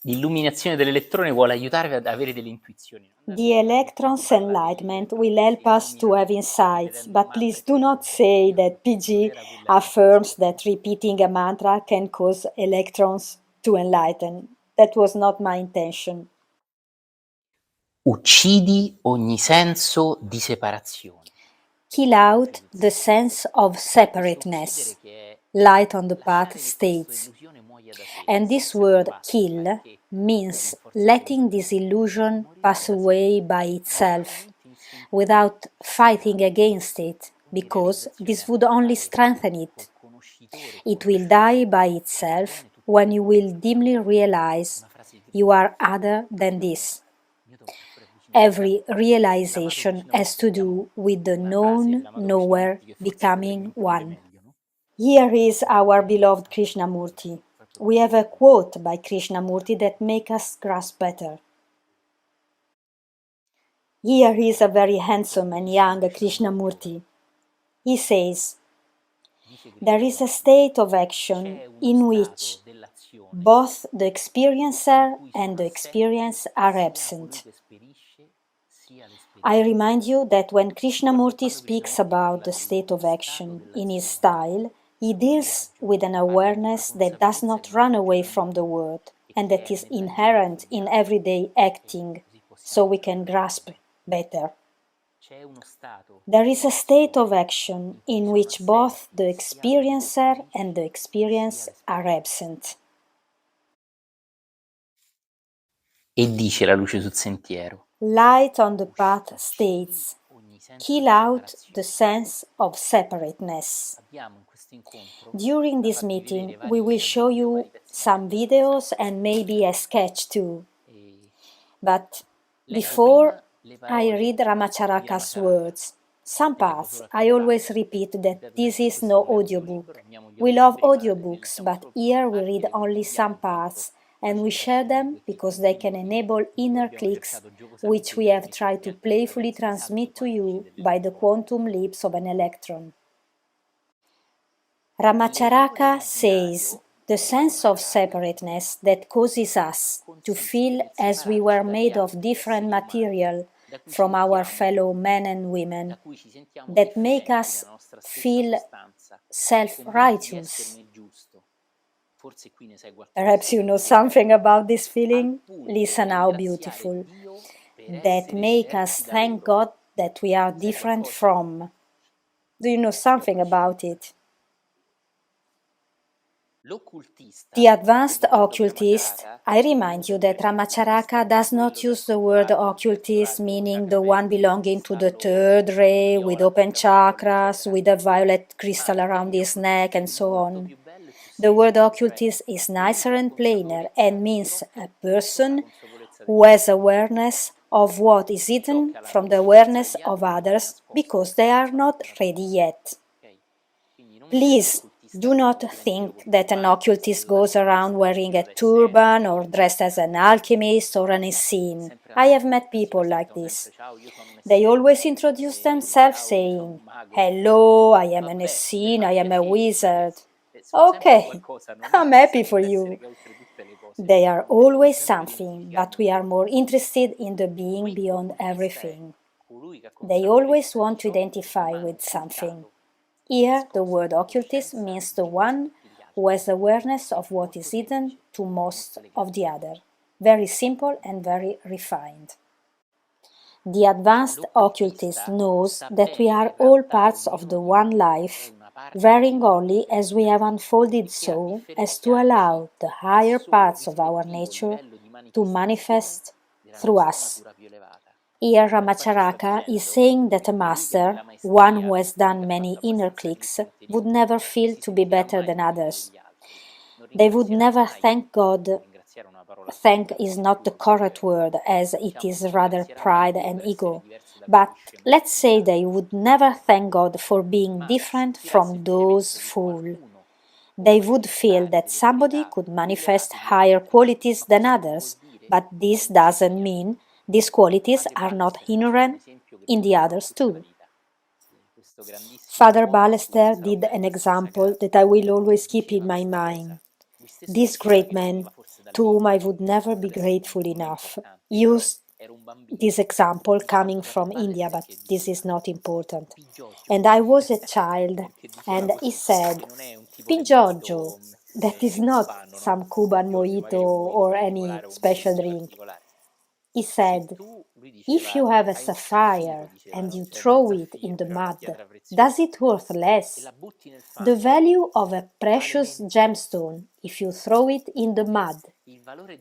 L'illuminazione dell'elettrone vuole aiutarvi ad avere delle intuizioni. The electron's enlightenment will help us to have insights, but please do not say that PG affirms that repeating a mantra can cause electrons to enlighten. That was not my intention. Uccidi ogni senso di separazione. Kill out the sense of separateness. Light on the Path states. And this word kill means letting this illusion pass away by itself, without fighting against it, because this would only strengthen it. It will die by itself when you will dimly realize you are other than this. Every realization has to do with the known knower becoming one. Here is our beloved Krishnamurti. We have a quote by Krishnamurti that makes us grasp better. Here is a very handsome and young Krishnamurti. He says, "There is a state of action in which both the experiencer and the experience are absent." I remind you that when Krishnamurti speaks about the state of action in his style, he deals with an awareness that does not run away from the world and that is inherent in everyday acting, so we can grasp better. There is a state of action in which both the experiencer and the experience are absent. E dice la luce sul sentiero. Light on the Path states, "Kill out the sense of separateness." During this meeting, we will show you some videos and maybe a sketch too. But before I read Ramacharaka's words, some parts I always repeat that this is no audiobook. We love audiobooks, but here we read only some parts, and we share them because they can enable inner clicks, which we have tried to playfully transmit to you by the quantum leaps of an electron. Ramacharaka says, "The sense of separateness that causes us to feel as we were made of different material from our fellow men and women, that make us feel self-righteous." Perhaps you know something about this feeling? Listen how beautiful. That make us thank God that we are different from. Do you know something about it? The advanced occultist, I remind you that Ramacharaka does not use the word occultist, meaning the one belonging to the third ray, with open chakras, with a violet crystal around his neck, and so on. The word occultist is nicer and plainer and means a person who has awareness of what is hidden from the awareness of others because they are not ready yet. Please do not think that an occultist goes around wearing a turban or dressed as an alchemist or an Essene. I have met people like this. They always introduce themselves saying, "Hello, I am an Essene, I am a wizard." Okay, I'm happy for you. They are always something, but we are more interested in the being beyond everything. They always want to identify with something. Here, the word occultist means the one who has awareness of what is hidden to most of the other. Very simple and very refined. The advanced occultist knows that we are all parts of the one life, varying only as we have unfolded so as to allow the higher parts of our nature to manifest through us. Here Ramacharaka is saying that a master, one who has done many inner clicks, would never feel to be better than others. They would never thank God. Thank is not the correct word, as it is rather pride and ego. But let's say they would never thank God for being different from those fools. They would feel that somebody could manifest higher qualities than others, But this doesn't mean these qualities are not inherent in the others too. Father Ballester did an example that I will always keep in my mind. This great man, to whom I would never be grateful enough, used this example coming from India, but this is not important. And I was a child, and he said, Pier Giorgio, that is not some Cuban mojito or any special drink. He said, if you have a sapphire and you throw it in the mud, does it worth less? The value of a precious gemstone, if you throw it in the mud,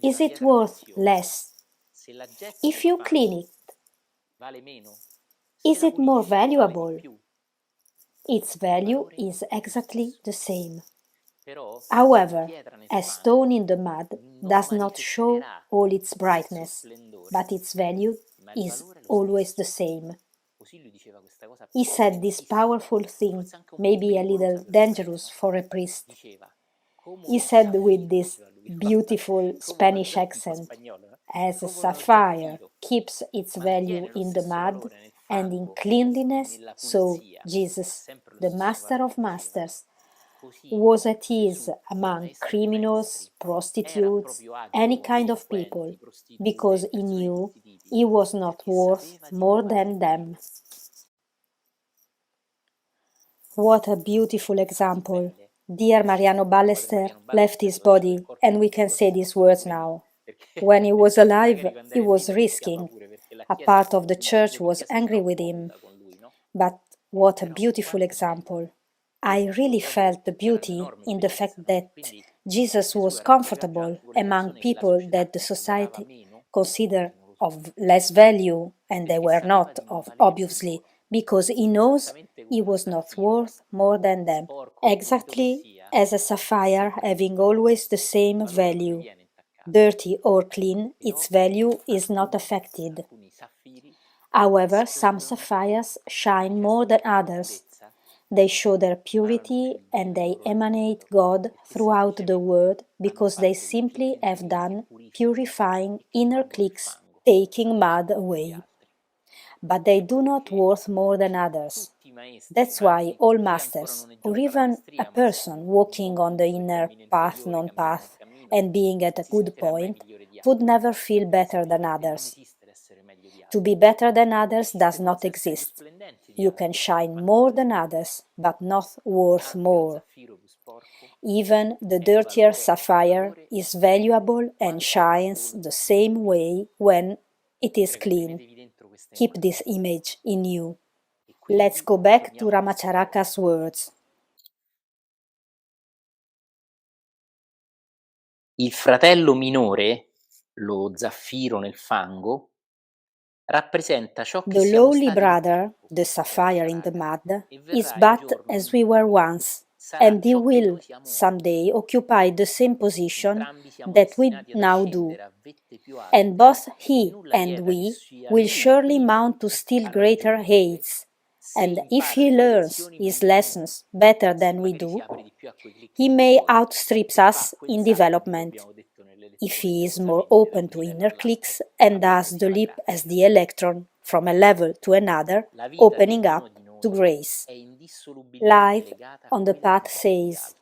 is it worth less? If you clean it, is it more valuable? Its value is exactly the same. However, a stone in the mud does not show all its brightness, but its value is always the same. He said this powerful thing may be a little dangerous for a priest. He said with this beautiful Spanish accent, as a sapphire keeps its value in the mud and in cleanliness, so Jesus, the Master of Masters, was at ease among criminals, prostitutes, any kind of people, because he knew he was not worth more than them. What a beautiful example. Dear Mariano Ballester left his body, and we can say these words now. When he was alive, he was risking. A part of the church was angry with him. But what a beautiful example. I really felt the beauty in the fact that Jesus was comfortable among people that the society considered of less value, and they were not, obviously, because he knows he was not worth more than them, exactly as a sapphire having always the same value. Dirty or clean, its value is not affected. However, some sapphires shine more than others. They show their purity and they emanate God throughout the world because they simply have done purifying inner clicks, taking mud away. But they do not worth more than others. That's why all masters, or even a person walking on the inner path, non-path, and being at a good point, would never feel better than others. To be better than others does not exist. You can shine more than others, but not worth more. Even the dirtier sapphire is valuable and shines the same way when it is clean. Keep this image in you. Let's go back to Ramacharaka's words. Il fratello minore, lo zaffiro nel fango, rappresenta ciò che The siamo lowly stati brother, the sapphire in the mud, is but as we were once, and he will someday occupy the same position that we now do. And both he and we will surely mount to still greater heights. And if he learns his lessons better than we do, he may outstrip us in development. If he is more open to inner clicks and does the leap as the electron from a level to another, opening up to grace. Life on the path says,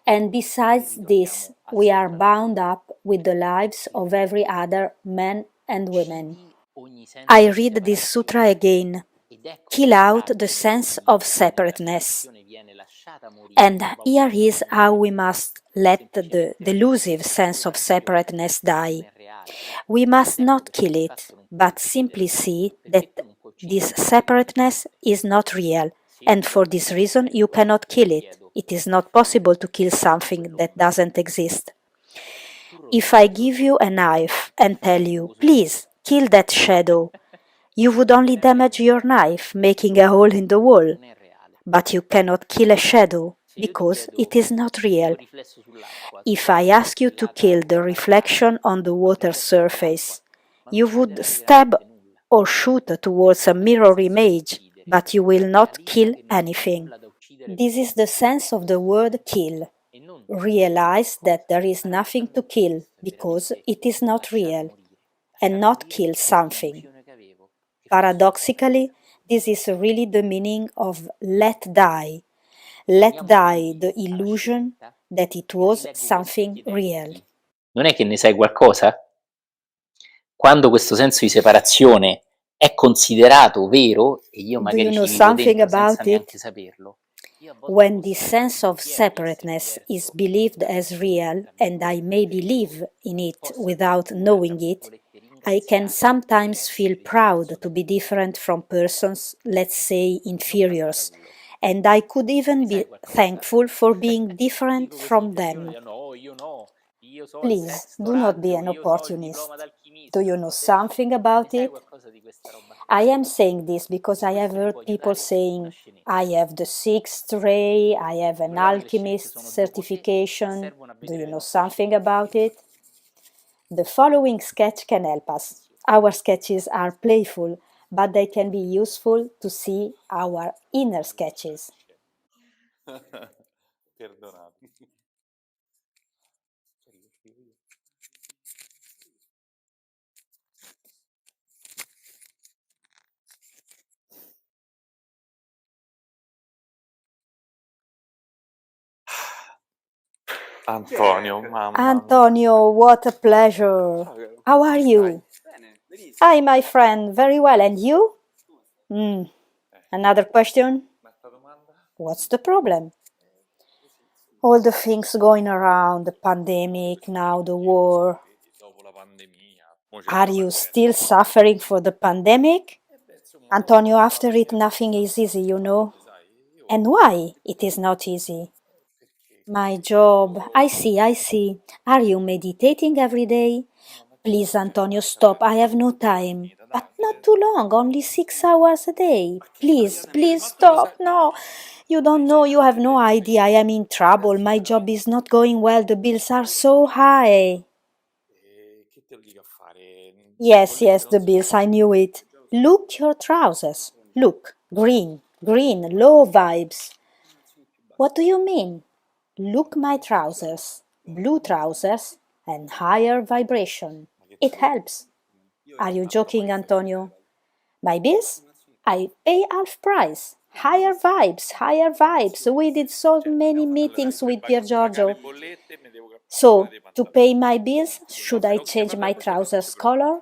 and besides this, we are bound up with the lives of every other man and woman. I read this sutra again. Kill out the sense of separateness. And here is how we must let the delusive sense of separateness die. We must not kill it, but simply see that this separateness is not real, and for this reason you cannot kill it. It is not possible to kill something that doesn't exist. If I give you a knife and tell you, please, kill that shadow, you would only damage your knife, making a hole in the wall. But you cannot kill a shadow, because it is not real. If I ask you to kill the reflection on the water surface, you would stab or shoot towards a mirror image, but you will not kill anything. This is the sense of the word kill. Realize that there is nothing to kill, because it is not real. and not kill something. Paradoxically, this is really the meaning of let die. Let die the illusion that it was something real. Non è che ne sai qualcosa? Quando questo senso di separazione è considerato vero, e io magari ci vivo dentro senza neanche saperlo, when the sense of separateness is believed as real, and I may believe in it without knowing it, I can sometimes feel proud to be different from persons, let's say inferiors, and I could even be thankful for being different from them. Please, do not be an opportunist. Do you know something about it? I am saying this because I have heard people saying, I have the sixth ray, I have an alchemist certification. Do you know something about it? The following sketch can help us. Our sketches are playful, but they can be useful to see our inner sketches. Antonio, mamma. Antonio, what a pleasure. How are you? Hi, my friend. Very well. And you? Another question? What's the problem? All the things going around, the pandemic, now the war. Are you still suffering for the pandemic? Antonio, after it, nothing is easy, you know. And why it is not easy? My job. I see. Are you meditating every day? Please, Antonio, stop. I have no time. But not too long, only 6 hours a day. Please stop. No, you don't know, you have no idea. I am in trouble. My job is not going well. The bills are so high. Yes, the bills, I knew it. Look your trousers. Look, green, low vibes. What do you mean? Look my trousers, blue trousers, and higher vibration. It helps. Are you joking, Antonio? My bills? I pay half price. Higher vibes. We did so many meetings with Pier Giorgio. So, to pay my bills, should I change my trousers color?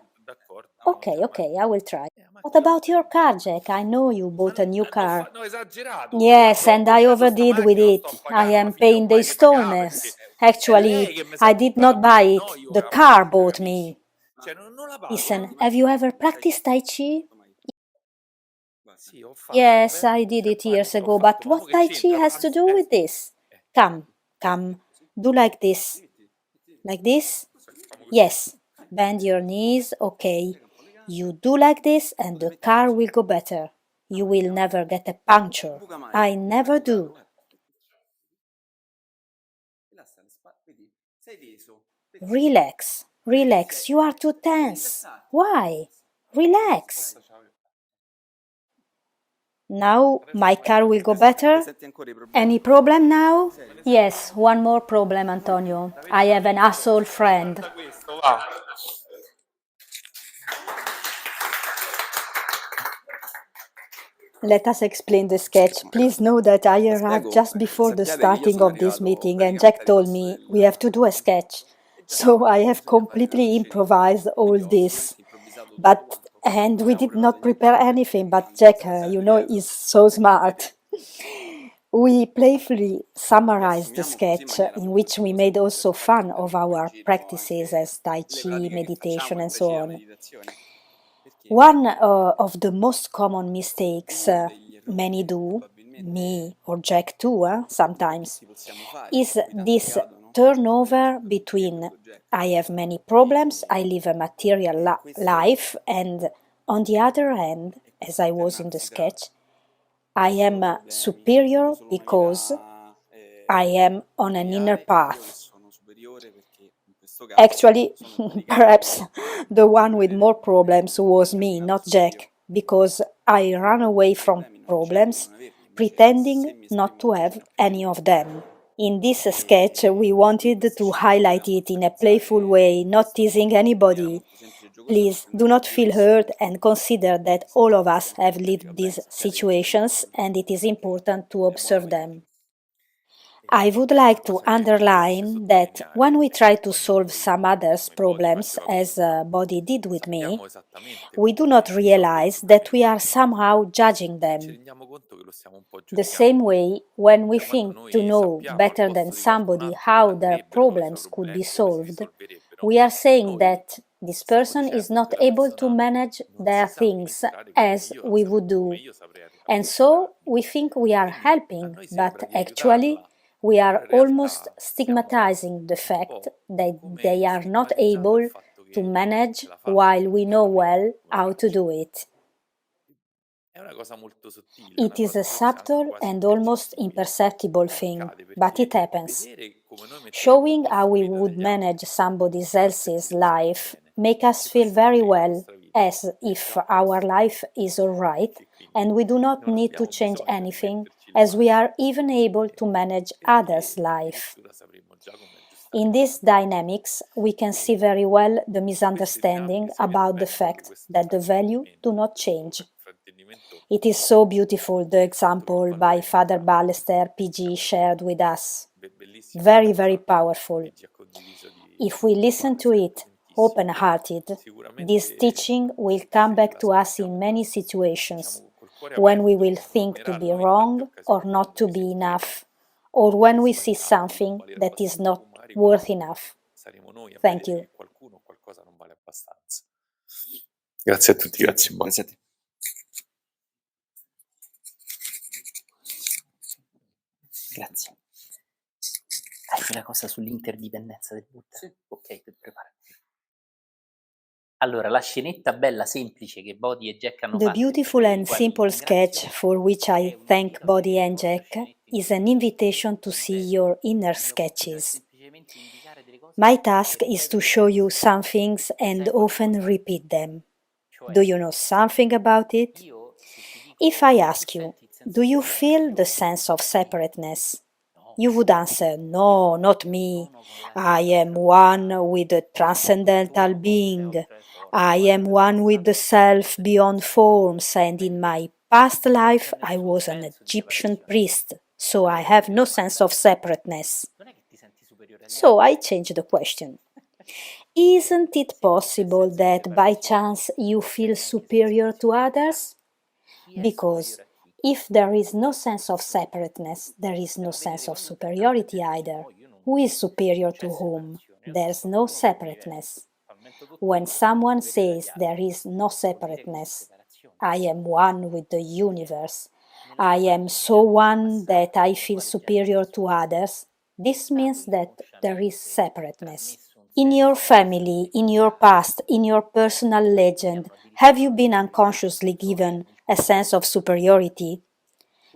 Okay, I will try. What about your car, Jack? I know you bought a new car. Yes, and I overdid with it. I am paying the installments. Actually, I did not buy it. The car bought me. Listen, have you ever practiced Tai Chi? Yes, I did it years ago, but what Tai Chi has to do with this? Come, do like this. Like this? Yes, bend your knees, okay. You do like this and the car will go better. You will never get a puncture. I never do. Relax, you are too tense. Why? Relax. Now my car will go better? Any problem now? Yes, one more problem, Antonio. I have an asshole friend. Let us explain the sketch. Please know that I arrived just before the starting of this meeting and Jack told me we have to do a sketch. So I have completely improvised all this. And we did not prepare anything, but Jack, is so smart. We playfully summarized the sketch, in which we made also fun of our practices as Tai Chi, meditation, and so on. One of the most common mistakes many do, me or Jack too, sometimes, is this turnover between I have many problems, I live a material life, and on the other hand, as I was in the sketch, I am superior because I am on an inner path. Actually, perhaps the one with more problems was me, not Jack, because I ran away from problems, pretending not to have any of them. In this sketch, we wanted to highlight it in a playful way, not teasing anybody. Please do not feel hurt and consider that all of us have lived these situations and it is important to observe them. I would like to underline that when we try to solve some others' problems, as Bodhi did with me, we do not realize that we are somehow judging them. The same way, when we think to know better than somebody how their problems could be solved, we are saying that this person is not able to manage their things as we would do. And so we think we are helping, but actually we are almost stigmatizing the fact that they are not able to manage while we know well how to do it. It is a subtle and almost imperceptible thing, but it happens. Showing how we would manage somebody else's life make us feel very well, as if our life is all right, and we do not need to change anything, as we are even able to manage others' life. In these dynamics, we can see very well the misunderstanding about the fact that the value do not change. It is so beautiful, the example by Father Ballester PG shared with us. Very, very powerful. If we listen to it open-hearted, this teaching will come back to us in many situations, when we will think to be wrong or not to be enough, or when we see something that is not worth enough. Thank you. Grazie a tutti, grazie. Grazie a te. Grazie. Hai una cosa sull'interdipendenza del Buddha? Sì. Ok, preparati. Allora, la scenetta bella semplice che Bodhi e Jack hanno fatto. The beautiful and simple sketch for which I thank Bodhi and Jack is an invitation to see your inner sketches. My task is to show you some things and often repeat them. Do you know something about it? If I ask you, do you feel the sense of separateness? You would answer, no, not me. I am one with the transcendental being. I am one with the self beyond forms, and in my past life I was an Egyptian priest, so I have no sense of separateness. So I change the question. Isn't it possible that by chance you feel superior to others? Because if there is no sense of separateness, there is no sense of superiority either. Who is superior to whom? There's no separateness. When someone says there is no separateness, I am one with the universe, I am so one that I feel superior to others, this means that there is separateness. In your family, in your past, in your personal legend, have you been unconsciously given a sense of superiority?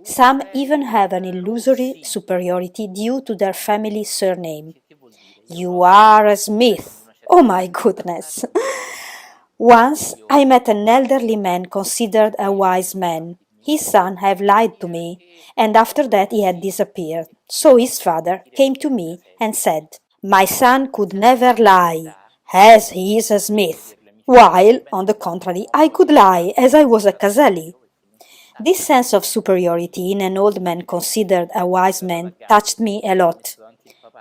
Some even have an illusory superiority due to their family surname. You are a Smith. Oh my goodness! Once I met an elderly man considered a wise man. His son had lied to me, and after that he had disappeared. So his father came to me and said, "My son could never lie, as he is a Smith, while, on the contrary, I could lie, as I was a Caselli." This sense of superiority in an old man considered a wise man touched me a lot.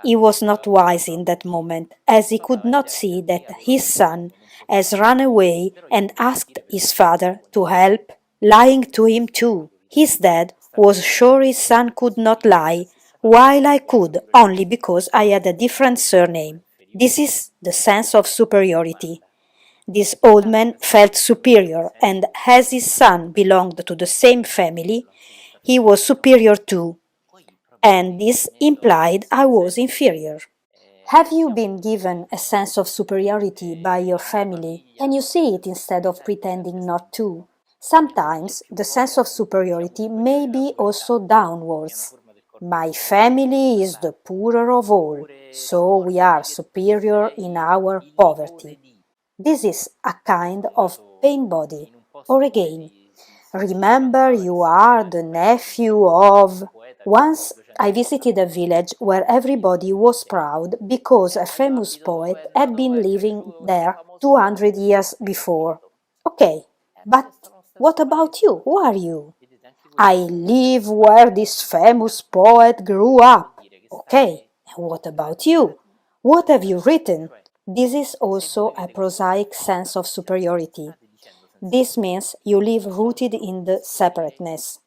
He was not wise in that moment, as he could not see that his son has run away and asked his father to help, lying to him too. His dad was sure his son could not lie, while I could, only because I had a different surname. This is the sense of superiority. This old man felt superior, and as his son belonged to the same family, he was superior too, and this implied I was inferior. Have you been given a sense of superiority by your family, and you see it instead of pretending not to? Sometimes the sense of superiority may be also downwards. My family is the poorer of all, so we are superior in our poverty. This is a kind of pain body. Or again, remember you are the nephew of... Once I visited a village where everybody was proud because a famous poet had been living there 200 years before. Okay, but what about you? Who are you? I live where this famous poet grew up. Okay, and what about you? What have you written? This is also a prosaic sense of superiority. This means you live rooted in the separateness.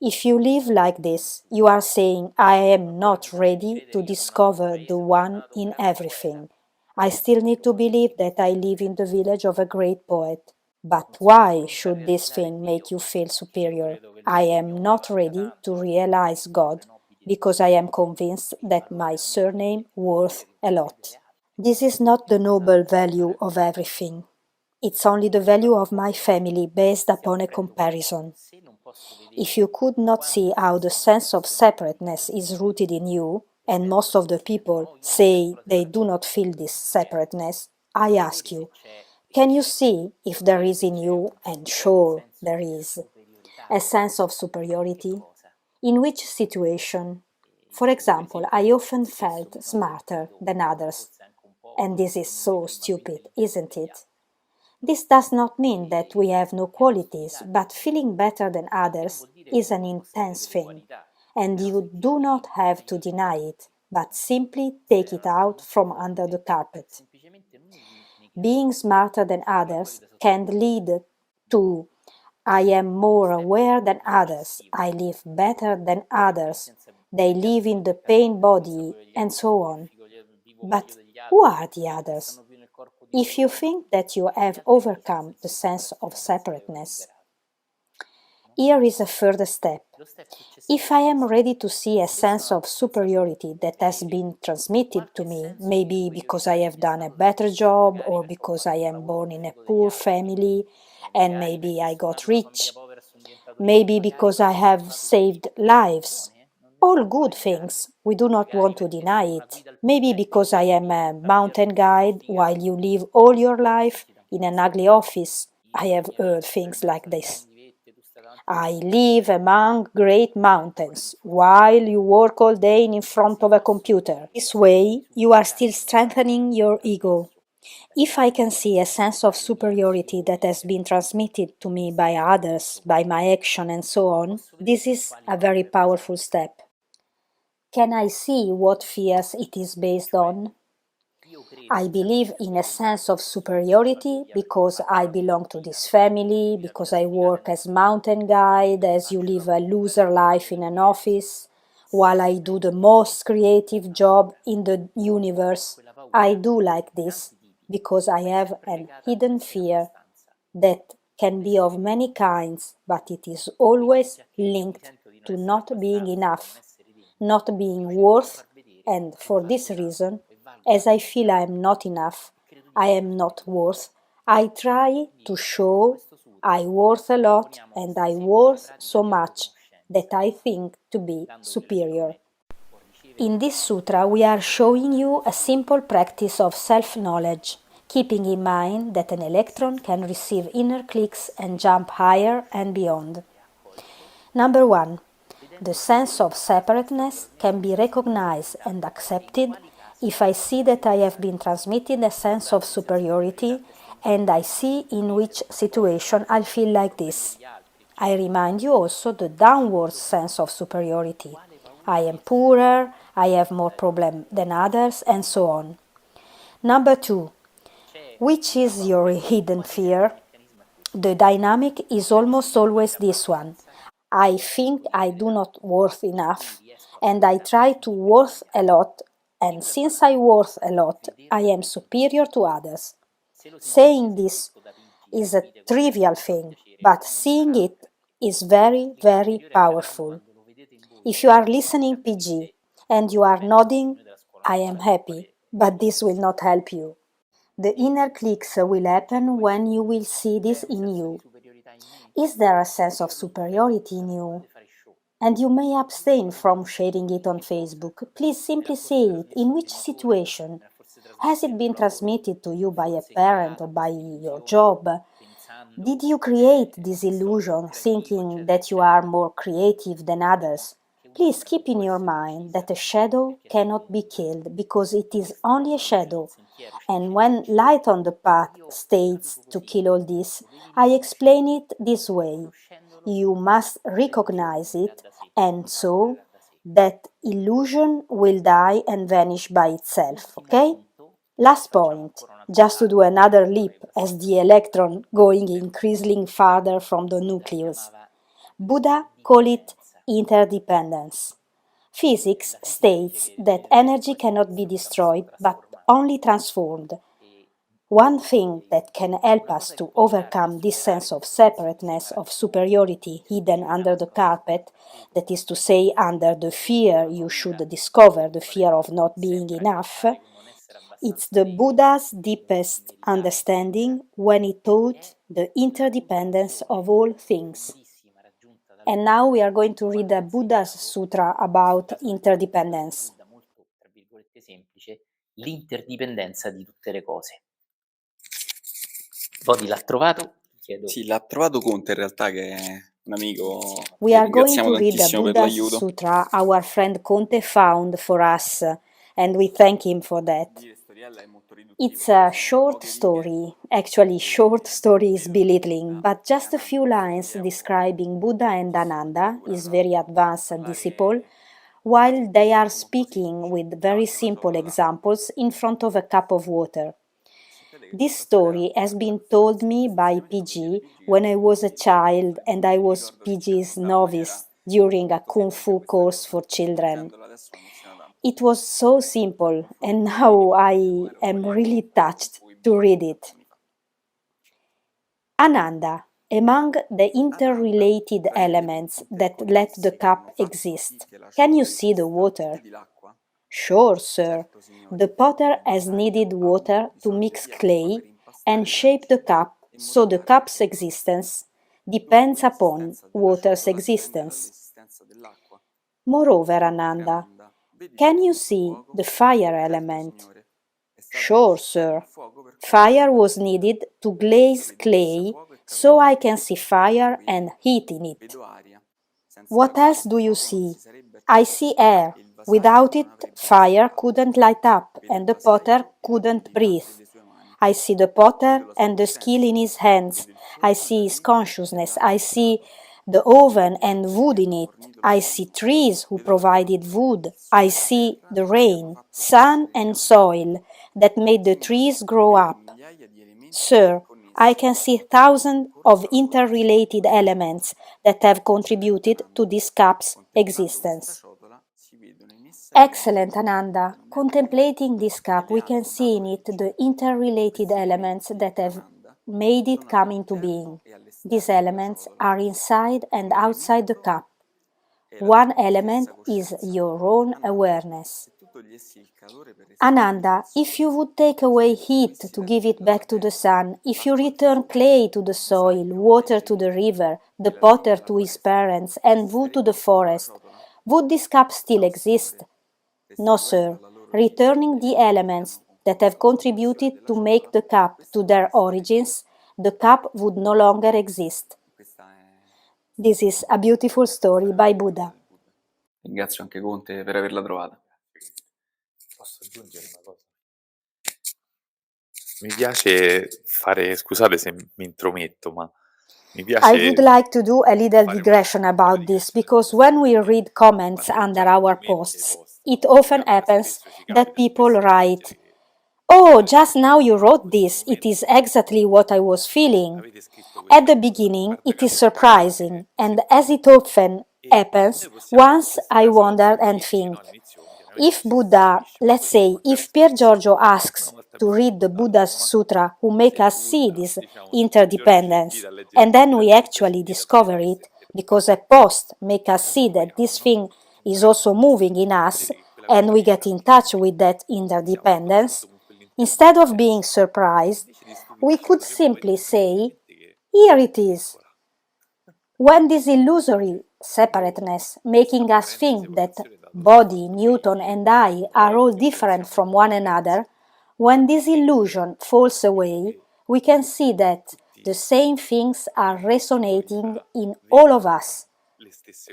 If you live like this, you are saying, I am not ready to discover the one in everything. I still need to believe that I live in the village of a great poet. But why should this thing make you feel superior? I am not ready to realize God because I am convinced that my surname worth a lot. This is not the noble value of everything. It's only the value of my family based upon a comparison. If you could not see how the sense of separateness is rooted in you, and most of the people say they do not feel this separateness, I ask you, can you see if there is in you, and sure there is, a sense of superiority? In which situation? For example, I often felt smarter than others. And this is so stupid, isn't it? This does not mean that we have no qualities, but feeling better than others is an intense thing, and you do not have to deny it, but simply take it out from under the carpet. Being smarter than others can lead to I am more aware than others, I live better than others, they live in the pain body, and so on. But who are the others? If you think that you have overcome the sense of separateness, here is a further step. If I am ready to see a sense of superiority that has been transmitted to me, maybe because I have done a better job or because I am born in a poor family and maybe I got rich, maybe because I have saved lives, all good things, we do not want to deny it. Maybe because I am a mountain guide while you live all your life in an ugly office. I have heard things like this. I live among great mountains while you work all day in front of a computer. This way, you are still strengthening your ego. If I can see a sense of superiority that has been transmitted to me by others, by my action and so on, this is a very powerful step. Can I see what fears it is based on? I believe in a sense of superiority because I belong to this family, because I work as mountain guide, as you live a loser life in an office, while I do the most creative job in the universe. I do like this because I have a hidden fear that can be of many kinds, but it is always linked to not being enough, not being worth, and for this reason, as I feel I am not enough, I am not worth, I try to show I worth a lot and I worth so much that I think to be superior. In this sutra, we are showing you a simple practice of self-knowledge, keeping in mind that an electron can receive inner clicks and jump higher and beyond. Number 1. The sense of separateness can be recognized and accepted if I see that I have been transmitted a sense of superiority and I see in which situation I feel like this. I remind you also the downward sense of superiority. I am poorer, I have more problem than others, and so on. Number 2. Which is your hidden fear? The dynamic is almost always this one. I think I do not worth enough, and I try to worth a lot, and since I worth a lot, I am superior to others. Saying this is a trivial thing, but seeing it is very, very powerful. If you are listening PG and you are nodding, I am happy, but this will not help you. The inner clicks will happen when you will see this in you. Is there a sense of superiority in you? And you may abstain from sharing it on Facebook. Please simply say it. In which situation? Has it been transmitted to you by a parent or by your job? Did you create this illusion thinking that you are more creative than others? Please keep in your mind that a shadow cannot be killed because it is only a shadow. And when Light on the Path states to kill all this, I explain it this way. You must recognize it, and so that illusion will die and vanish by itself, okay? Last point, just to do another leap as the electron going increasingly farther from the nucleus. Buddha called it interdependence. Physics states that energy cannot be destroyed but only transformed. One thing that can help us to overcome this sense of separateness, of superiority hidden under the carpet, that is to say, under the fear you should discover, the fear of not being enough, it's the Buddha's deepest understanding when he taught the interdependence of all things. And now we are going to read the Buddha's Sutra about interdependence. L'interdipendenza di tutte le cose. Vodi l'ha trovato? Chiedo. Sì, l'ha trovato Conte in realtà, che è un amico. We are going to read the Buddha's Sutra our friend Conte found for us, and we thank him for that. It's a short story. Actually, short story is belittling, but just a few lines describing Buddha and Ananda, his very advanced disciple, while they are speaking with very simple examples in front of a cup of water. This story has been told me by PG when I was a child and I was PG's novice during a Kung Fu course for children. It was so simple, and now I am really touched to read it. Ananda, among the interrelated elements that let the cup exist, can you see the water? Sure, sir. The potter has needed water to mix clay and shape the cup, so the cup's existence depends upon water's existence. Moreover, Ananda, can you see the fire element? Sure, sir. Fire was needed to glaze clay, so I can see fire and heat in it. What else do you see? I see air. Without it, fire couldn't light up, and the potter couldn't breathe. I see the potter and the skill in his hands. I see his consciousness. I see the oven and wood in it. I see trees who provided wood. I see the rain, sun and soil that made the trees grow up. Sir, I can see thousands of interrelated elements that have contributed to this cup's existence. Excellent, Ananda. Contemplating this cup, we can see in it the interrelated elements that have made it come into being. These elements are inside and outside the cup. One element is your own awareness. Ananda, if you would take away heat to give it back to the sun, if you return clay to the soil, water to the river, the potter to his parents, and wood to the forest, would this cup still exist? No, sir. Returning the elements that have contributed to make the cup to their origins, the cup would no longer exist. This is a beautiful story by Buddha. Ringrazio anche Conte per averla trovata. Posso aggiungere una cosa? Mi piace fare, scusate se mi intrometto, ma mi piace. I would like to do a little digression about this, because when we read comments under our posts, it often happens that people write, "Oh, just now you wrote this, it is exactly what I was feeling." At the beginning, it is surprising, and as it often happens, once I wonder and think, if Buddha, let's say, if Pier Giorgio asks to read the Buddha's Sutra who make us see this interdependence, and then we actually discover it, because a post make us see that this thing is also moving in us, and we get in touch with that interdependence, instead of being surprised, we could simply say, here it is. When this illusory separateness, making us think that body, Newton and I are all different from one another, when this illusion falls away, we can see that the same things are resonating in all of us.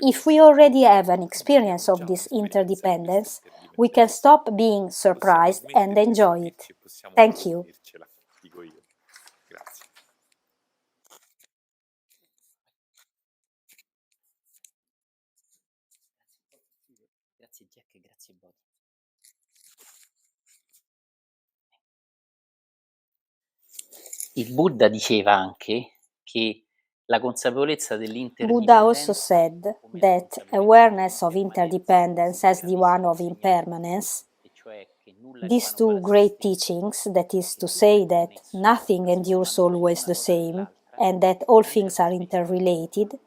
If we already have an experience of this interdependence, we can stop being surprised and enjoy it. Thank you. Grazie Jack e grazie Boti. Il Buddha diceva anche che la consapevolezza Buddha also dell'interdipendenza said that awareness of interdependence as the one of impermanence, these two great teachings, that is to say that nothing endures always the same and that all things are interrelated,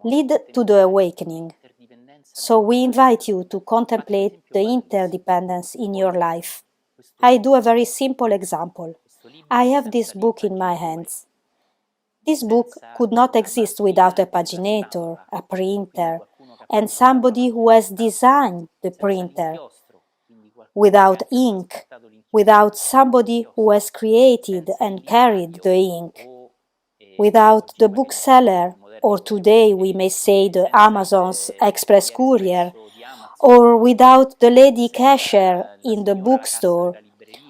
lead to the awakening. So we invite you to contemplate the interdependence in your life. I do a very simple example. I have this book in my hands. This book could not exist without a paginator, a printer, and somebody who has designed the printer. Without ink, without somebody who has created and carried the ink. Without the bookseller, or today we may say the Amazon's express courier, or without the lady cashier in the bookstore,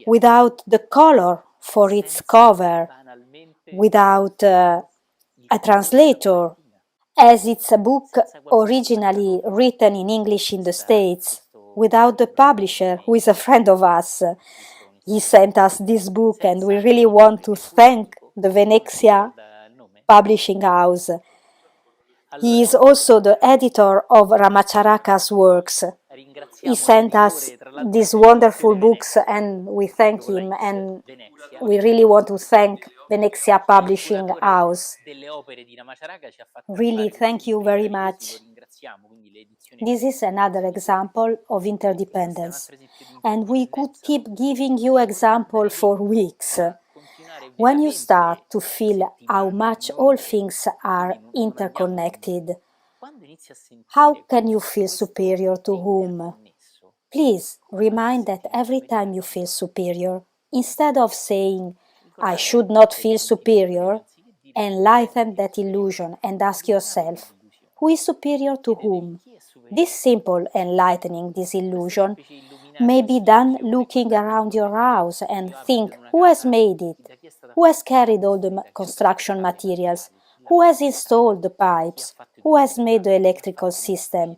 without the color for its cover, without a translator, as it's a book originally written in English in the States, without the publisher, who is a friend of us. He sent us this book and we really want to thank the Venezia publishing house. He is also the editor of Ramacharaka's works. He sent us these wonderful books and we thank him, and we really want to thank Venezia Publishing House. Really, thank you very much. This is another example of interdependence, and we could keep giving you examples for weeks. When you start to feel how much all things are interconnected, how can you feel superior to whom? Please remind that every time you feel superior, instead of saying, I should not feel superior, enlighten that illusion and ask yourself, who is superior to whom? This simple enlightening this illusion may be done looking around your house and think, who has made it? Who has carried all the construction materials? Who has installed the pipes? Who has made the electrical system?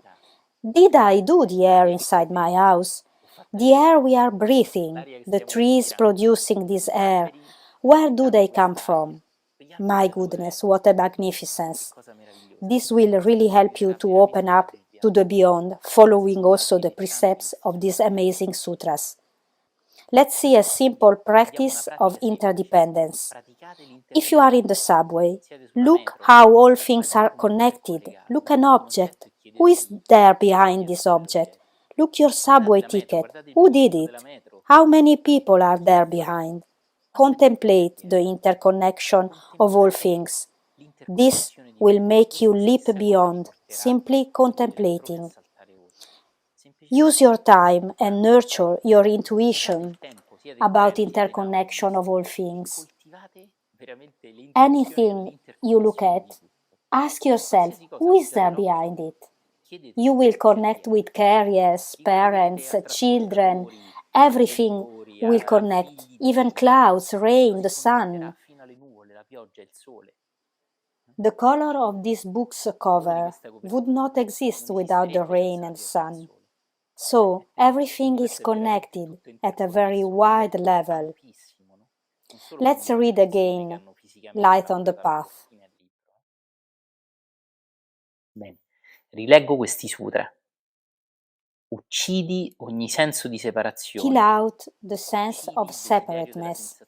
Did I do the air inside my house? The air we are breathing, the trees producing this air, where do they come from? My goodness, what a magnificence! This will really help you to open up to the beyond, following also the precepts of these amazing sutras. Let's see a simple practice of interdependence. If you are in the subway, look how all things are connected. Look an object. Who is there behind this object? Look your subway ticket. Who did it? How many people are there behind? Contemplate the interconnection of all things. This will make you leap beyond, simply contemplating. Use your time and nurture your intuition about interconnection of all things. Anything you look at, ask yourself, who is there behind it? You will connect with carriers, parents, children, everything will connect, even clouds, rain, the sun. The color of this book's cover would not exist without the rain and sun. So everything is connected at a very wide level. Let's read again Light on the Path. Bene, rileggo questi sutra. Uccidi ogni senso di separazione. Kill out the sense of separateness.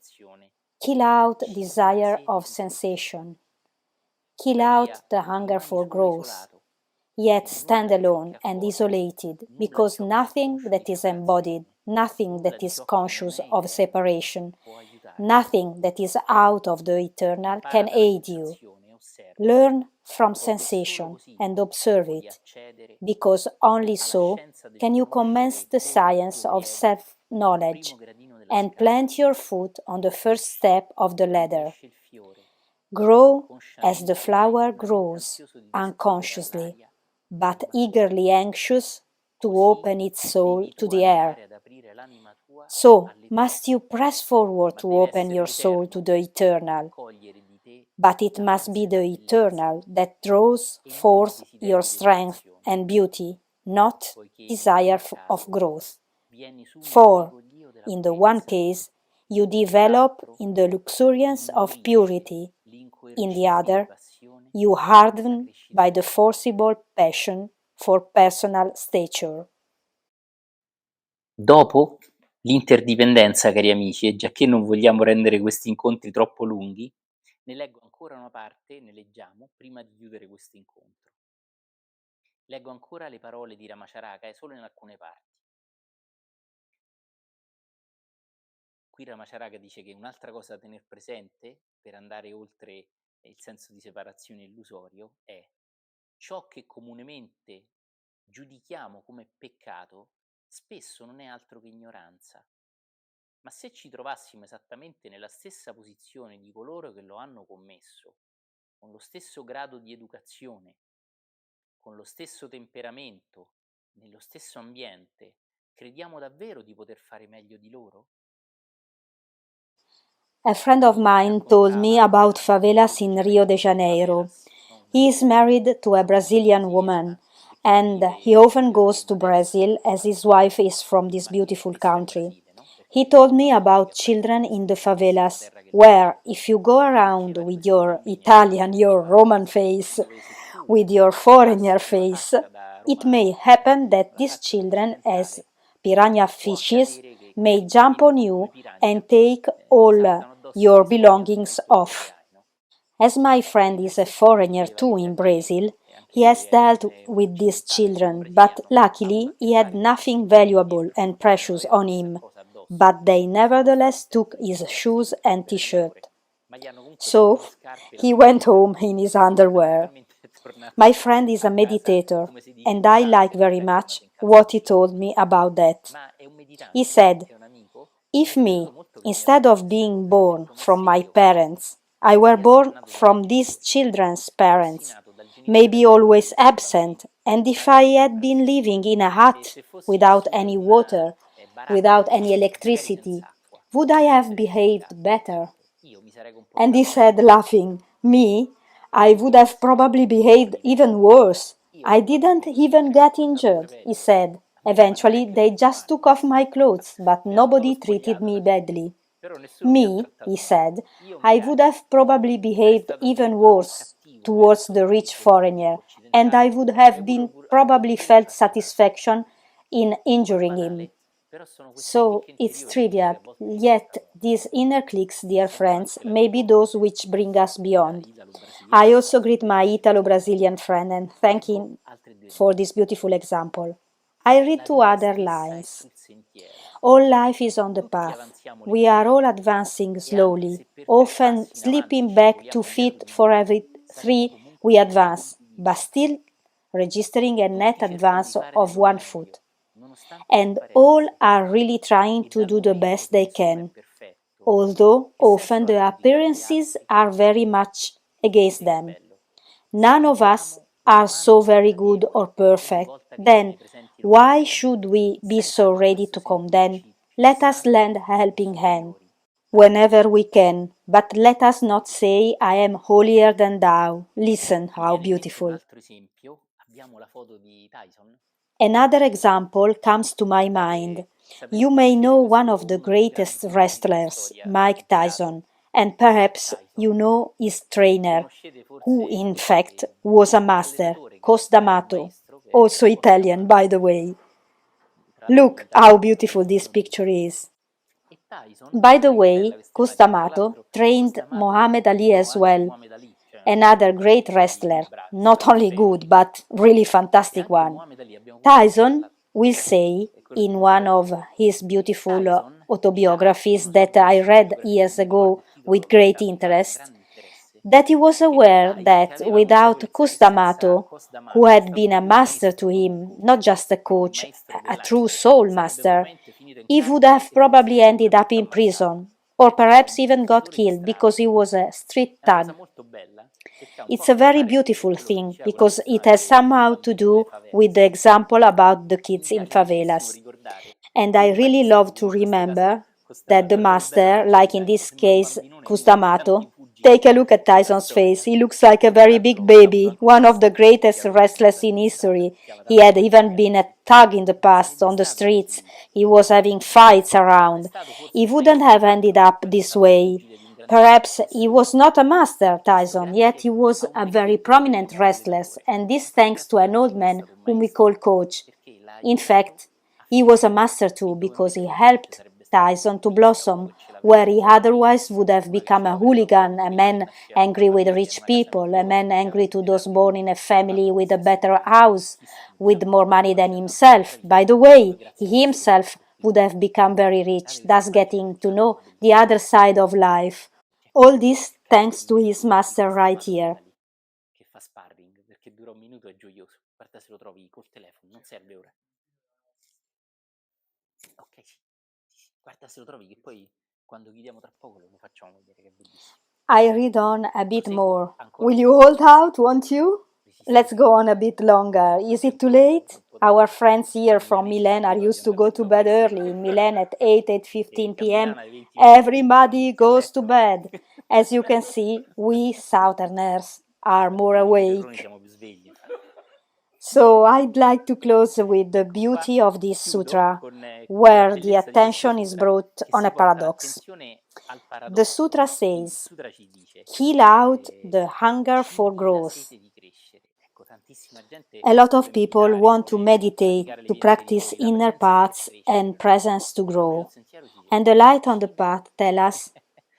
Kill out desire of sensation. Kill out the hunger for growth. Yet stand alone and isolated, because nothing that is embodied, nothing that is conscious of separation, nothing that is out of the eternal can aid you. Learn from sensation and observe it, because only so can you commence the science of self-knowledge and plant your foot on the first step of the ladder. grow as the flower grows, unconsciously, but eagerly anxious to open its soul to the air. So must you press forward to open your soul to the eternal. But it must be the eternal that draws forth your strength and beauty, not desire of growth. For, in the one case, you develop in the luxuriance of purity, in the other, you harden by the forcible passion for personal stature. Dopo l'interdipendenza, cari amici, e giacché non vogliamo rendere questi incontri troppo lunghi, ne leggo ancora una parte, ne leggiamo, prima di chiudere questo incontro. Leggo ancora le parole di Ramacharaka, solo in alcune parti. Qui Ramacharaka dice che un'altra cosa da tenere presente per andare oltre il senso di separazione illusorio è ciò che comunemente giudichiamo come peccato spesso non è altro che ignoranza. Ma se ci trovassimo esattamente nella stessa posizione di coloro che lo hanno commesso, con lo stesso grado di educazione, con lo stesso temperamento, nello stesso ambiente, crediamo davvero di poter fare meglio di loro? A friend of mine told me about favelas in Rio de Janeiro. He is married to a Brazilian woman, and he often goes to Brazil as his wife is from this beautiful country. He told me about children in the favelas, where if you go around with your Italian, your Roman face, with your foreigner face, it may happen that these children, as piranha fishes, may jump on you and take all your belongings off. As my friend is a foreigner too in Brazil, he has dealt with these children, but luckily he had nothing valuable and precious on him, but they nevertheless took his shoes and t-shirt. So he went home in his underwear. My friend is a meditator, and I like very much what he told me about that. He said, if me, instead of being born from my parents, I were born from these children's parents, maybe always absent, and if I had been living in a hut without any water, without any electricity, would I have behaved better? And he said, laughing, me, I would have probably behaved even worse. I didn't even get injured, he said. Eventually, they just took off my clothes, but nobody treated me badly. Me, he said, I would have probably behaved even worse towards the rich foreigner, and I would have been probably felt satisfaction in injuring him. So it's trivial, yet these inner clicks, dear friends, may be those which bring us beyond. I also greet my Italo-Brazilian friend and thank him for this beautiful example. I read two other lines. All life is on the path. We are all advancing slowly, often slipping back 2 feet for every 3 we advance, but still registering a net advance of 1 foot. And all are really trying to do the best they can, although often the appearances are very much against them. None of us are so very good or perfect, then why should we be so ready to condemn? Let us lend a helping hand whenever we can, but let us not say, I am holier than thou. Listen how beautiful. Another example comes to my mind. You may know one of the greatest wrestlers, Mike Tyson, and perhaps you know his trainer, who in fact was a master, Cos D'Amato, also Italian, by the way. Look how beautiful this picture is. By the way, Cos D'Amato trained Muhammad Ali as well, another great wrestler, not only good but really fantastic one. Tyson will say in one of his beautiful autobiographies that I read years ago with great interest, that he was aware that without Cus D'Amato, who had been a master to him, not just a coach, a true soul master, he would have probably ended up in prison, or perhaps even got killed because he was a street thug. It's a very beautiful thing because it has somehow to do with the example about the kids in favelas. And I really love to remember that the master, like in this case Custamato, take a look at Tyson's face. He looks like a very big baby, one of the greatest wrestlers in history. He had even been a thug in the past on the streets. He was having fights around. He wouldn't have ended up this way. Perhaps he was not a master, Tyson, yet he was a very prominent wrestler, and this thanks to an old man whom we call Coach. In fact, he was a master too because he helped Tyson to blossom where he otherwise would have become a hooligan, a man angry with rich people, a man angry to those born in a family with a better house, with more money than himself. By the way, he himself would have become very rich, thus getting to know the other side of life. All this thanks to his master right here. Che fa sparring, perché dura un minuto è gioioso. Guarda se lo trovi col telefono, non serve ora. Ok, sì. Guarda se lo trovi che poi quando chiudiamo tra poco lo facciamo vedere che è bellissimo. I read on a bit more. Will you hold out, won't you? Let's go on a bit longer. Is it too late? Our friends here from Milan are used to go to bed early. In Milan at 8:15 p.m. everybody goes to bed. As you can see, we Southerners are more awake. So I'd like to close with the beauty of this sutra, where the attention is brought on a paradox. The sutra says, kill out the hunger for growth. A lot of people want to meditate, to practice inner paths and presence to grow. And the light on the path tells us,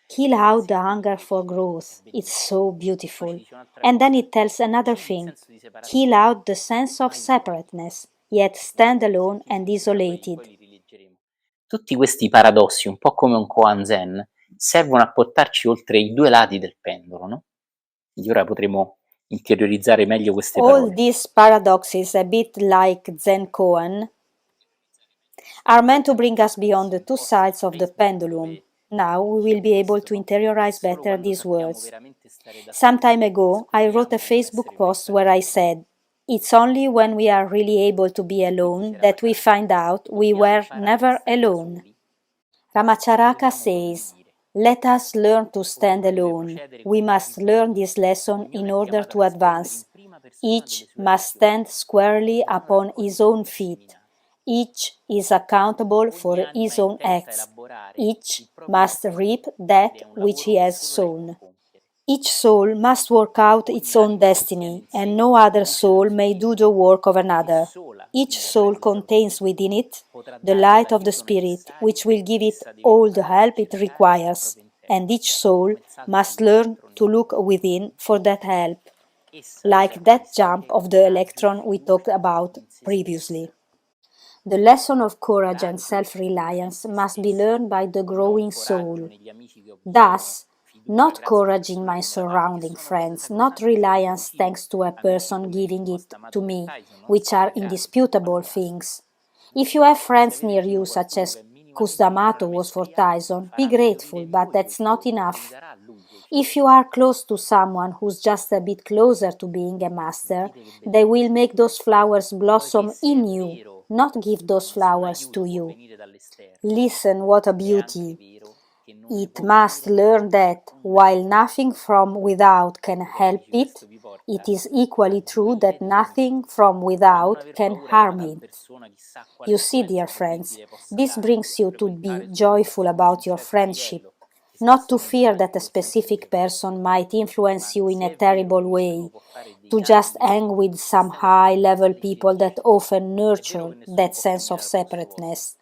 kill out the hunger for growth. It's so beautiful. And then it tells another thing, kill out the sense of separateness, yet stand alone and isolated. Tutti questi paradossi, un po' come un koan zen, servono a portarci oltre i due lati del pendolo, no? Quindi ora potremo interiorizzare meglio queste parole. All these paradoxes, a bit like Zen koan, are meant to bring us beyond the two sides of the pendulum. Now we will be able to interiorize better these words. Some time ago, I wrote a Facebook post where I said, it's only when we are really able to be alone that we find out we were never alone. Ramacharaka says, let us learn to stand alone. We must learn this lesson in order to advance. Each must stand squarely upon his own feet. Each is accountable for his own acts. Each must reap that which he has sown. Each soul must work out its own destiny, and no other soul may do the work of another. Each soul contains within it the light of the Spirit, which will give it all the help it requires, and each soul must learn to look within for that help, like that jump of the electron we talked about previously. The lesson of courage and self-reliance must be learned by the growing soul. Thus, not courage in my surrounding friends, not reliance thanks to a person giving it to me, which are indisputable things. If you have friends near you, such as Custamato was for Tyson, be grateful, but that's not enough. If you are close to someone who's just a bit closer to being a master, they will make those flowers blossom in you, not give those flowers to you. Listen, what a beauty! It must learn that, while nothing from without can help it, it is equally true that nothing from without can harm it. You see, dear friends, this brings you to be joyful about your friendship, not to fear that a specific person might influence you in a terrible way, to just hang with some high-level people that often nurture that sense of separateness.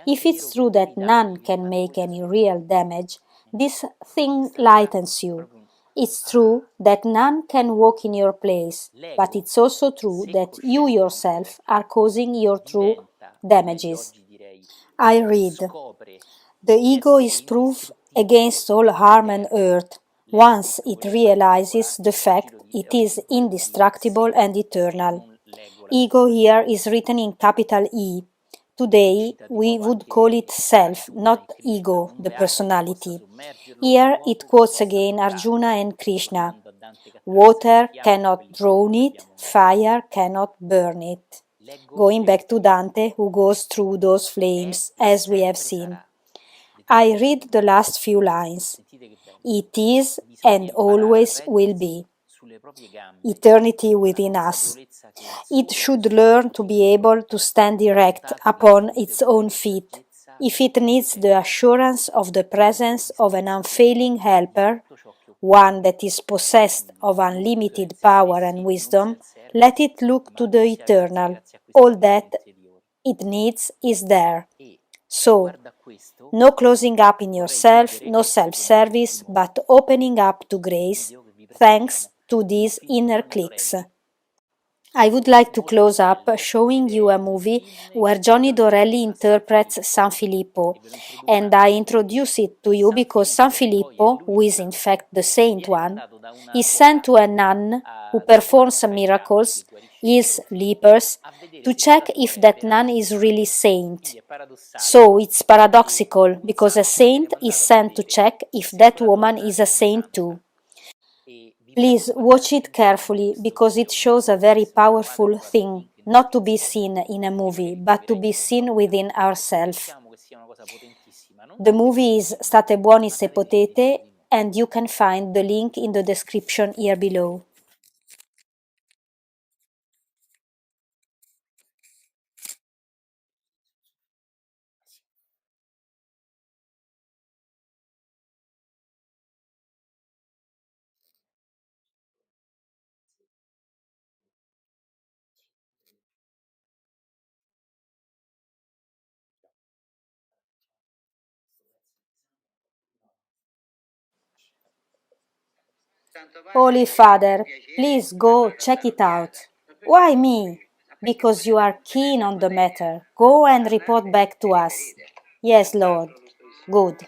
If it's true that none can make any real damage, this thing lightens you. It's true that none can walk in your place, but it's also true that you yourself are causing your true damages. I read, the ego is proof against all harm and hurt, once it realizes the fact it is indestructible and eternal. Ego here is written in capital E, Today, we would call it self, not ego, the personality. Here it quotes again Arjuna and Krishna. Water cannot drown it, fire cannot burn it. Going back to Dante, who goes through those flames, as we have seen. I read the last few lines. It is and always will be. Eternity within us. It should learn to be able to stand erect upon its own feet. If it needs the assurance of the presence of an unfailing helper, one that is possessed of unlimited power and wisdom, let it look to the eternal. All that it needs is there. So, no closing up in yourself, no self-service, but opening up to grace, thanks to these inner clicks. I would like to close up showing you a movie where Johnny Dorelli interprets San Filippo, and I introduce it to you because San Filippo, who is in fact the saint one, is sent to a nun who performs miracles, heals lepers, to check if that nun is really saint. So it's paradoxical because a saint is sent to check if that woman is a saint too. Please watch it carefully because it shows a very powerful thing, not to be seen in a movie, but to be seen within ourselves. The movie is State buoni se potete, and you can find the link in the description here below. Holy Father, please go check it out. Why me? Because you are keen on the matter. Go and report back to us. Yes, Lord. Good.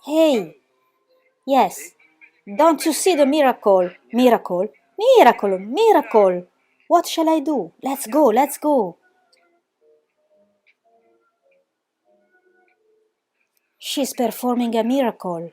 Hey, yes, don't you see the miracle? Miracle? Miracle! Miracle! What shall I do? Let's go, let's go. She's performing a miracle.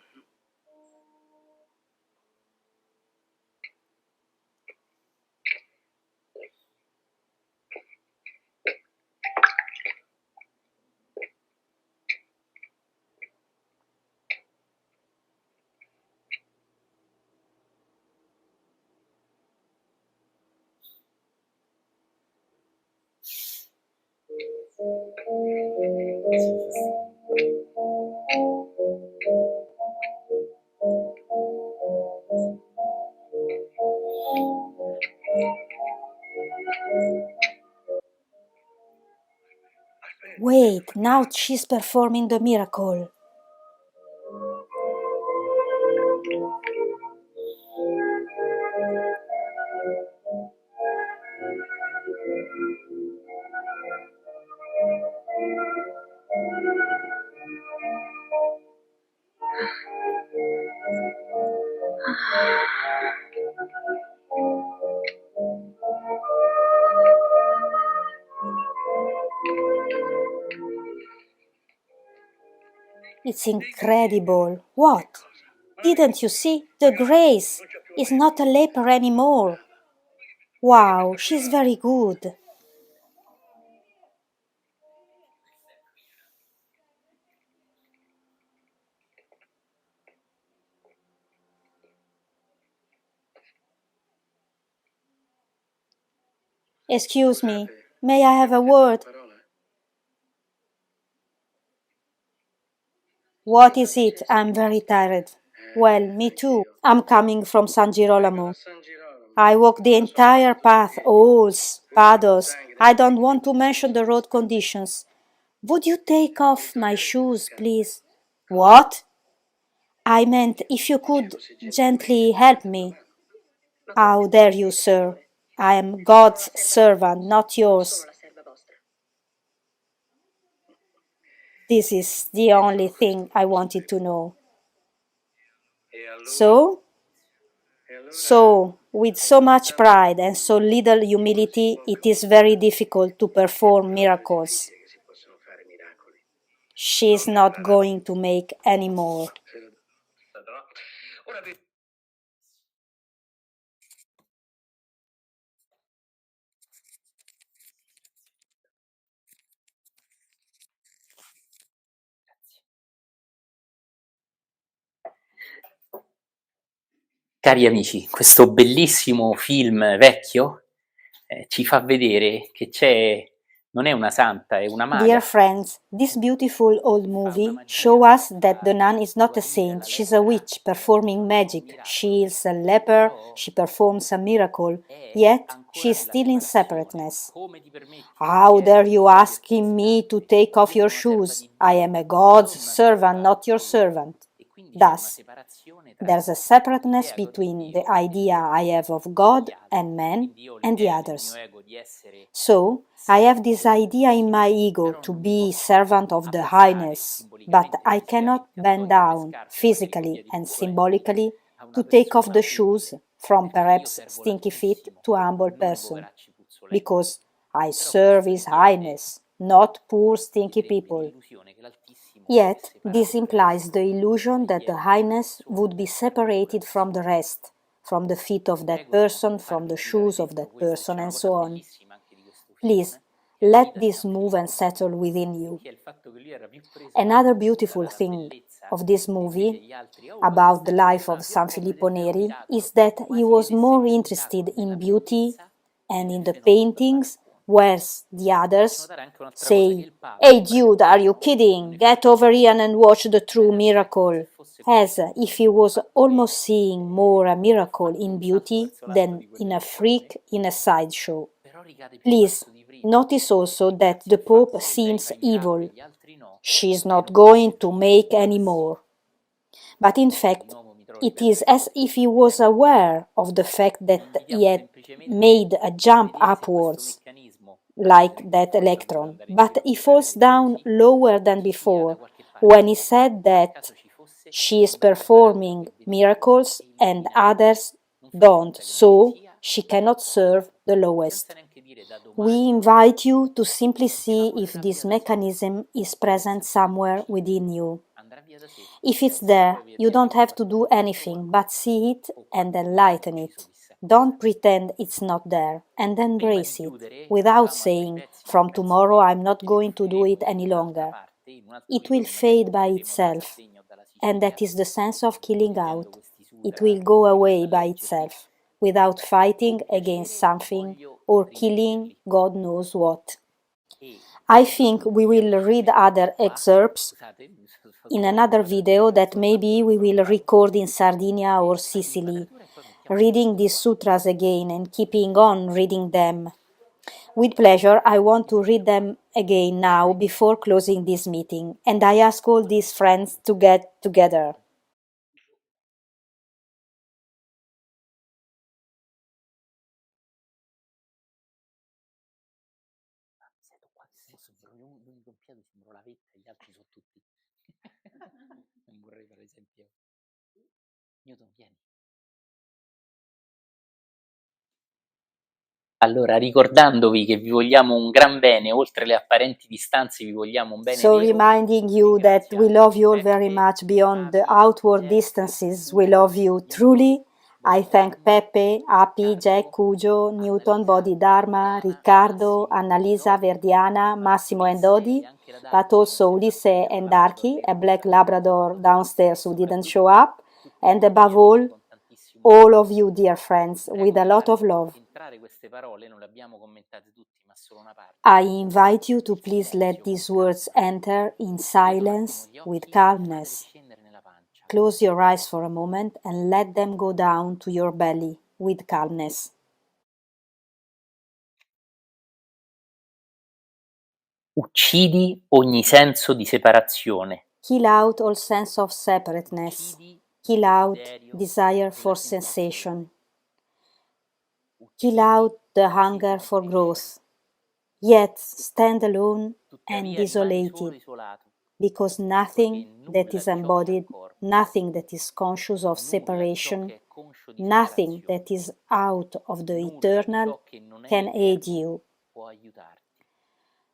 Wait, now she's performing the miracle. It's incredible. What? Didn't you see? The Grace is not a leper anymore. Wow, she's very good. Excuse me, may I have a word? What is it? I'm very tired. Well, me too. I'm coming from San Girolamo. I walked the entire path, holes, puddles. I don't want to mention the road conditions. Would you take off my shoes, please? What? I meant if you could gently help me. How dare you, sir? I am God's servant, not yours. This is the only thing I wanted to know. So, with so much pride and so little humility, it is very difficult to perform miracles. She is not going to make any more. Cari amici, questo bellissimo film vecchio ci fa vedere che non è una santa, è una maga. Dear friends, this beautiful old movie shows us that the nun is not a saint, she's a witch performing magic. She is a leper, she performs a miracle, yet she is still in separateness. How dare you asking me to take off your shoes? I am a God's servant, not your servant. Thus, there's a separateness between the idea I have of God and man and the others. So, I have this idea in my ego to be servant of the highness, but I cannot bend down physically and symbolically to take off the shoes from perhaps stinky feet to a humble person, because I serve His Highness, not poor stinky people. Yet, this implies the illusion that the Highness would be separated from the rest, from the feet of that person, from the shoes of that person, and so on. Please, let this move and settle within you. Another beautiful thing of this movie, about the life of San Filippo Neri, is that he was more interested in beauty and in the paintings, whereas the others say, "Hey dude, are you kidding? Get over here and watch the true miracle," as if he was almost seeing more a miracle in beauty than in a freak in a sideshow. Please, notice also that the Pope seems evil. She's not going to make any more. But in fact, it is as if he was aware of the fact that he had made a jump upwards, like that electron, but he falls down lower than before, when he said that she is performing miracles and others don't, so she cannot serve the lowest. We invite you to simply see if this mechanism is present somewhere within you. If it's there, you don't have to do anything but see it and enlighten it. Don't pretend it's not there, and embrace it, without saying, "From tomorrow I'm not going to do it any longer." It will fade by itself, and that is the sense of killing out. It will go away by itself, without fighting against something or killing God knows what. I think we will read other excerpts in another video that maybe we will record in Sardinia or Sicily, reading these sutras again and keeping on reading them. With pleasure, I want to read them again now before closing this meeting, and I ask all these friends to get together. Sento qua, sembro l'unico in piedi, sembro la vetta e gli altri sono tutti. Non vorrei fare esempio. Newton, vieni. Allora, ricordandovi che vi vogliamo un gran bene, oltre le apparenti distanze vi vogliamo un bene So vero. reminding you that we love you all very much beyond the outward distances. We love you truly. I thank Pepe, Api, Jack, Cujo, Newton, Bodhidharma, Riccardo, Annalisa, Verdiana, Massimo and Odi, but also Ulisse and Darky, a black Labrador downstairs who didn't show up, and above all of you, dear friends, with a lot of love. I invite you to please let these words enter in silence with calmness. Close your eyes for a moment and let them go down to your belly with calmness. Uccidi ogni senso di separazione. Kill out all sense of separateness. Kill out desire for sensation. Kill out the hunger for growth. Yet stand alone and isolated, because nothing that is embodied, nothing that is conscious of separation, nothing that is out of the eternal can aid you.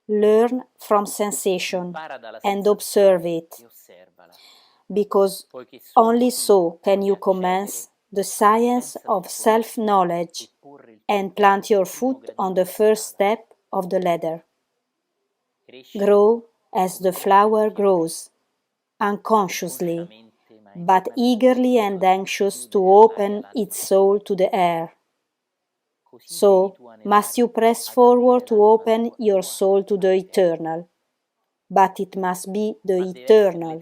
Learn from sensation and observe it, because only so can you commence the science of self-knowledge and plant your foot on the first step of the ladder. Grow as the flower grows, unconsciously, but eagerly and anxious to open its soul to the air. So must you press forward to open your soul to the eternal, but it must be the eternal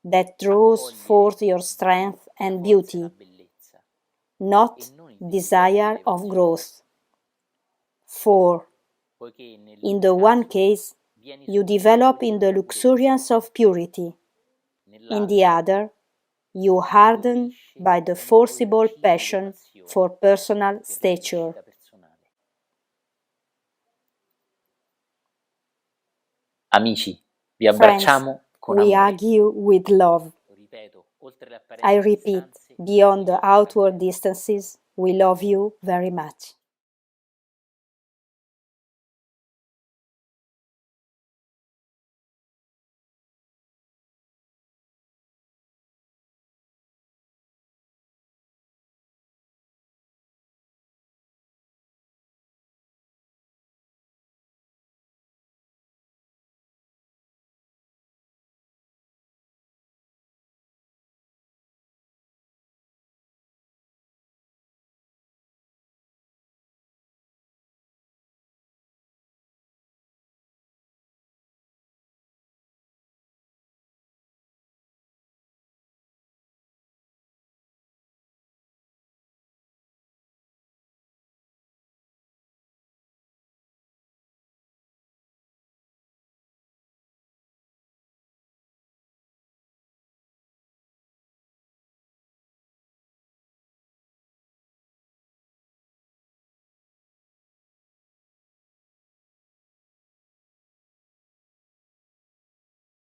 that draws forth your strength and beauty, not desire of growth. For in the one case, you develop in the luxuriance of purity. In the other, you harden by the forcible passion for personal stature. Amici, vi abbracciamo con we amore. hug you with love. I repeat, beyond the outward distances, we love you very much.